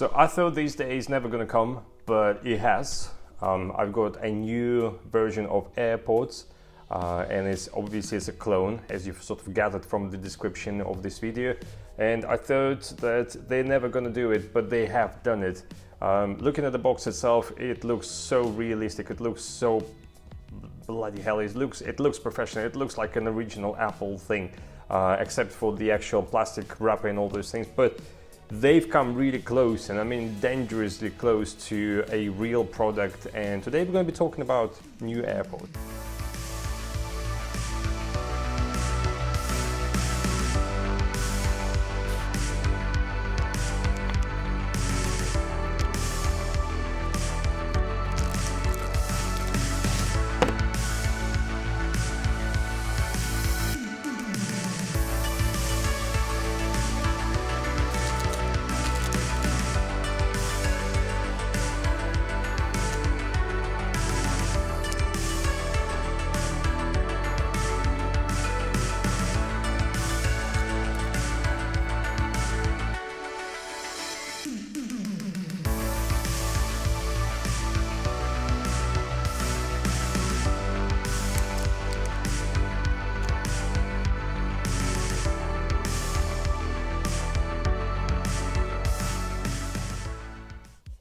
So I thought this day is never gonna come, but it has. I've got a new version of Airpods, and it's obviously a clone, as you've sort of gathered from the description of this video. And I thought that they're never gonna do it, but they have done it. Looking at the box itself, it looks so realistic. It looks so bloody hell. It looks professional. It looks like an original Apple thing, except for the actual plastic wrapper and all those things. But they've come really close, and I mean dangerously close to a real product. And today we're going to be talking about new AirPods.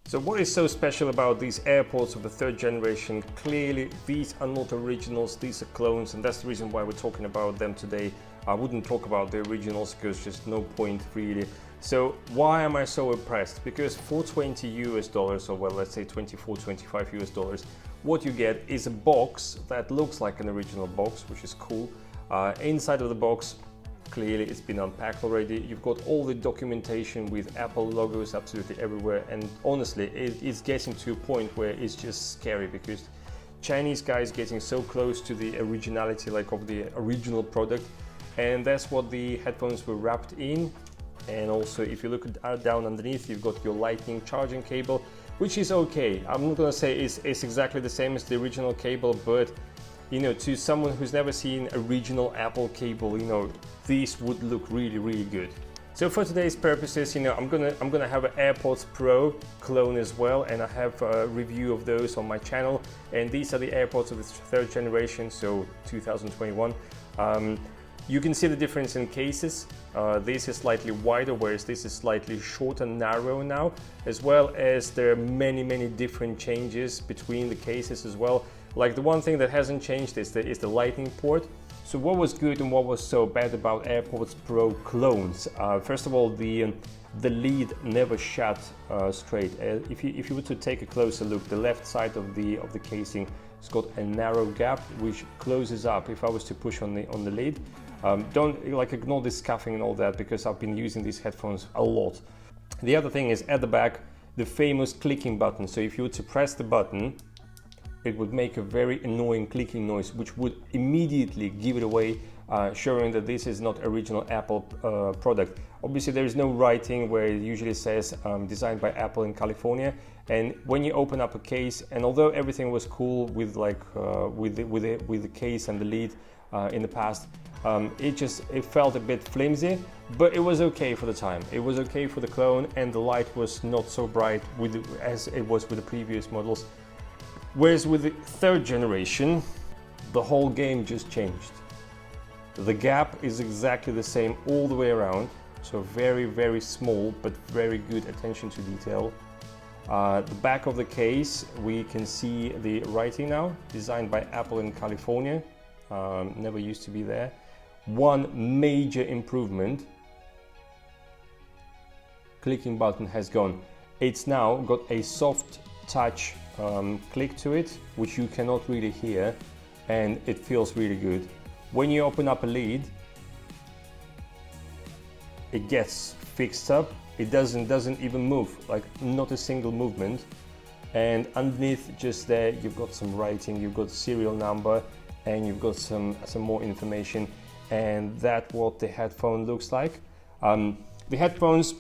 So what is so special about these AirPods of the third generation? Clearly, these are not originals, these are clones, and that's the reason why we're talking about them today. I wouldn't talk about the originals because just no point really. So why am I so impressed? Because for $20 US, or well, let's say 24, 25 US, what you get is a box that looks like an original box, which is cool. Inside of the box, clearly it's been unpacked already. You've got all the documentation with Apple logos absolutely everywhere, and honestly it's getting to a point where it's just scary because Chinese guys getting so close to the originality like of the original product, and that's what the headphones were wrapped in. And also if you look down underneath, you've got your lightning charging cable, which is okay. I'm not gonna say it's exactly the same as the original cable, but you know, to someone who's never seen a original Apple cable, you know, these would look really, really good. So for today's purposes, you know, I'm gonna have an AirPods Pro clone as well, and I have a review of those on my channel. And these are the AirPods of the third generation, so 2021. You can see the difference in cases. This is slightly wider, whereas this is slightly short and narrow now, as well as there are many, many different changes between the cases as well. Like the one thing that hasn't changed is the lightning port. So what was good and what was so bad about AirPods Pro clones? First of all, the lead never shut straight. If you were to take a closer look, the left side of the casing has got a narrow gap which closes up if I was to push on the lid. Don't like ignore this scuffing and all that, because I've been using these headphones a lot. The other thing is at the back, the famous clicking button. So if you were to press the button, it would make a very annoying clicking noise, which would immediately give it away, showing that this is not original Apple product. Obviously, there is no writing where it usually says designed by Apple in California. And when you open up a case, and although everything was cool with with the case and the lid in the past, it felt a bit flimsy, but it was okay for the time. It was okay for the clone, and the light was not so bright as it was with the previous models. Whereas with the third generation, the whole game just changed. The gap is exactly the same all the way around, so very, very small, but very good attention to detail. The back of the case, we can see the writing now, designed by Apple in California. Never used to be there. One major improvement, clicking button has gone. It's now got a soft touch click to it, which you cannot really hear, and it feels really good. When you open up a lid, it gets fixed up. It doesn't even move, like not a single movement. And underneath, just there, you've got some writing, you've got serial number, and you've got some more information. And that's what the headphone looks like. The headphones,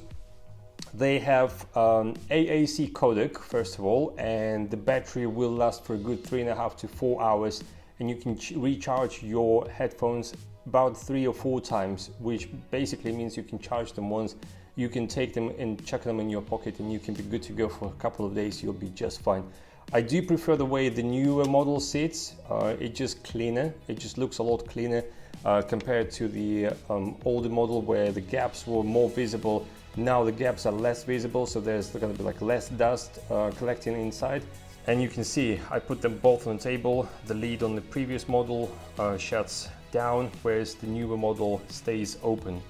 they have AAC codec, first of all, and the battery will last for a good 3.5 to 4 hours, and you can recharge your headphones about 3 or 4 times, which basically means you can charge them once you can take them and chuck them in your pocket and you can be good to go for a couple of days. You'll be just fine. I do prefer the way the newer model sits. It's just cleaner. It just looks a lot cleaner compared to the older model where the gaps were more visible. Now the gaps are less visible, so there's going to be like less dust collecting inside. And you can see I put them both on the table. The lid on the previous model shuts down, whereas the newer model stays open.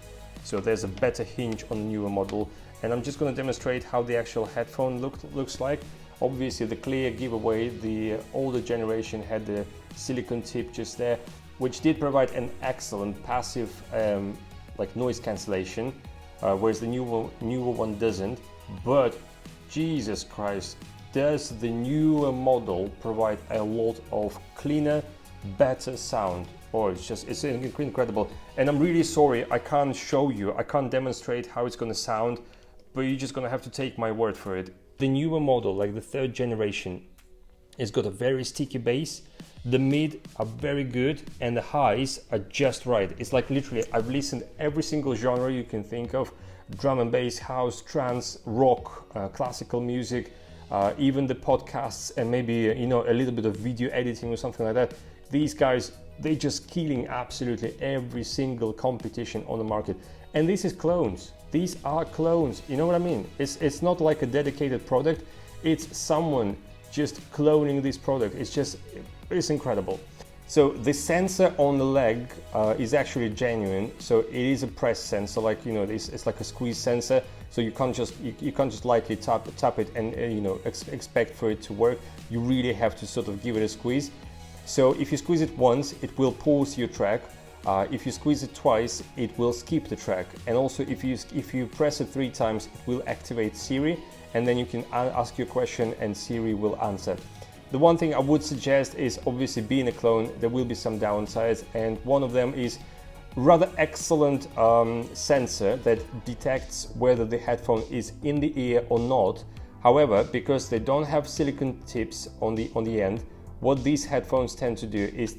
So there's a better hinge on the newer model. And I'm just going to demonstrate how the actual headphone looks like. Obviously the clear giveaway, the older generation had the silicone tip just there, which did provide an excellent passive like noise cancellation, whereas the newer one doesn't. But Jesus Christ, does the newer model provide a lot of cleaner, better sound. Oh, it's incredible. And I'm really sorry, I can't show you, I can't demonstrate how it's going to sound, but you're just going to have to take my word for it. The newer model, like the third generation, it's got a very sticky bass. The mid are very good and the highs are just right. It's like literally, I've listened every single genre you can think of: drum and bass, house, trance, rock, classical music, even the podcasts, and maybe a little bit of video editing or something like that. These guys, they're just killing absolutely every single competition on the market. And this is clones. These are clones. You know what I mean? It's not like a dedicated product. It's someone just cloning this product. It's incredible. So the sensor on the leg is actually genuine. So it is a press sensor, like it's like a squeeze sensor. So you can't just lightly tap it and expect for it to work. You really have to sort of give it a squeeze. So if you squeeze it once, it will pause your track. If you squeeze it twice, it will skip the track. And also if you press it 3 times, it will activate Siri, and then you can ask your question and Siri will answer. The one thing I would suggest is, obviously being a clone, there will be some downsides, and one of them is rather excellent sensor that detects whether the headphone is in the ear or not. However, because they don't have silicone tips on the end, what these headphones tend to do is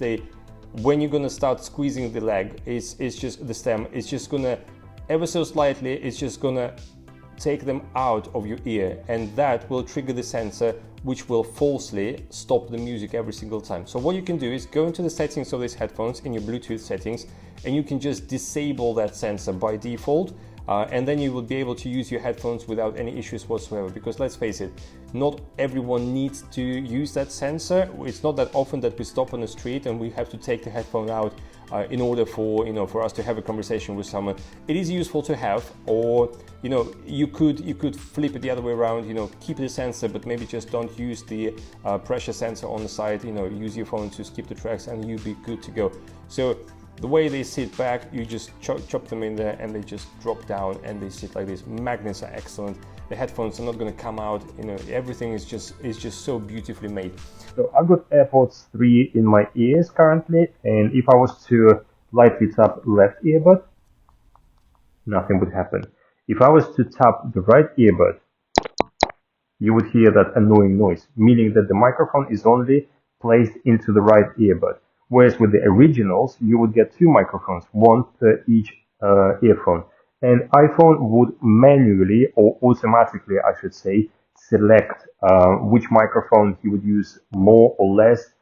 when you're gonna start squeezing the leg, it's just the stem, it's just gonna ever so slightly, it's just gonna take them out of your ear, and that will trigger the sensor, which will falsely stop the music every single time. So what you can do is go into the settings of these headphones in your Bluetooth settings, and you can just disable that sensor by default. And then you will be able to use your headphones without any issues whatsoever, because let's face it, not everyone needs to use that sensor. It's not that often that we stop on the street and we have to take the headphone out in order for us to have a conversation with someone. It is useful to have, or you could flip it the other way around, keep the sensor but maybe just don't use the pressure sensor on the side, use your phone to skip the tracks and you'll be good to go. So the way they sit back, you just chop them in there and they just drop down and they sit like this. Magnets are excellent. The headphones are not going to come out. Everything is just so beautifully made. So I've got Airpods 3 in my ears currently, and if I was to lightly tap left earbud, nothing would happen. If I was to tap the right earbud, you would hear that annoying noise, meaning that the microphone is only placed into the right earbud. Whereas with the originals, you would get 2 microphones, 1 per each earphone. And iPhone would manually, or automatically I should say, select which microphone you would use more or less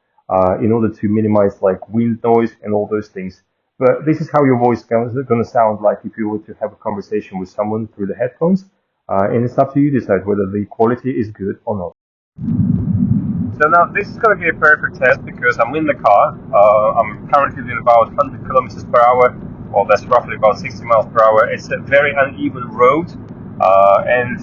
in order to minimize like wind noise and all those things. But this is how your voice is going to sound like if you were to have a conversation with someone through the headphones. And it's up to you to decide whether the quality is good or not. So now this is going to be a perfect test because I'm in the car. I'm currently doing about 100 kilometers per hour, or that's roughly about 60 miles per hour. It's a very uneven road, and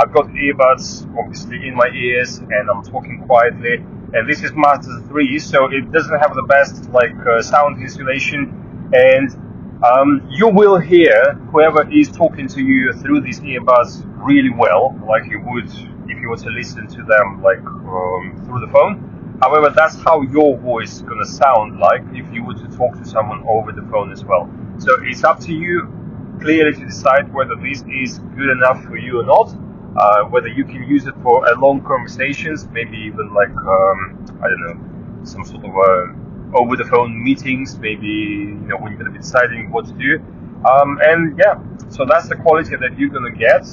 I've got earbuds obviously in my ears, and I'm talking quietly. And this is Master 3, so it doesn't have the best sound insulation, and you will hear whoever is talking to you through these earbuds really well, like you would if you were to listen to them through the phone. However, that's how your voice is going to sound like if you were to talk to someone over the phone as well. So it's up to you clearly to decide whether this is good enough for you or not, whether you can use it for long conversations, maybe even some sort of over the phone meetings, maybe when you're going to be deciding what to do. And yeah, so that's the quality that you're gonna get,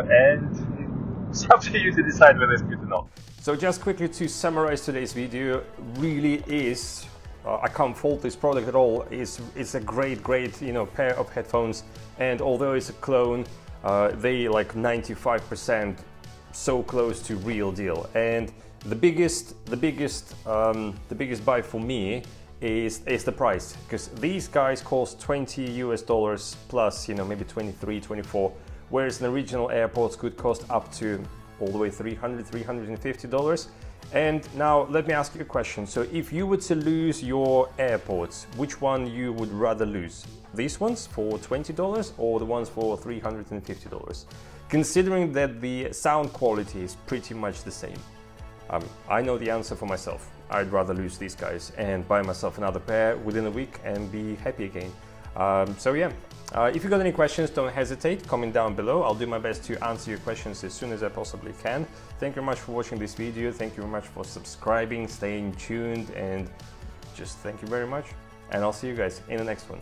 and it's up to you to decide whether it's good or not. So just quickly to summarize today's video, really is, I can't fault this product at all. It's a great pair of headphones, and although it's a clone, they like 95% so close to real deal. And the biggest buy for me is the price, because these guys cost $20 plus, maybe 23, 24, whereas an original AirPods could cost up to all the way $350. And now let me ask you a question. So if you were to lose your AirPods, which one you would rather lose? These ones for $20 or the ones for $350? Considering that the sound quality is pretty much the same. I know the answer for myself. I'd rather lose these guys and buy myself another pair within a week and be happy again. So yeah, if you got any questions, don't hesitate, comment down below. I'll do my best to answer your questions as soon as I possibly can. Thank you very much for watching this video. Thank you very much for subscribing, staying tuned, and just thank you very much. And I'll see you guys in the next one.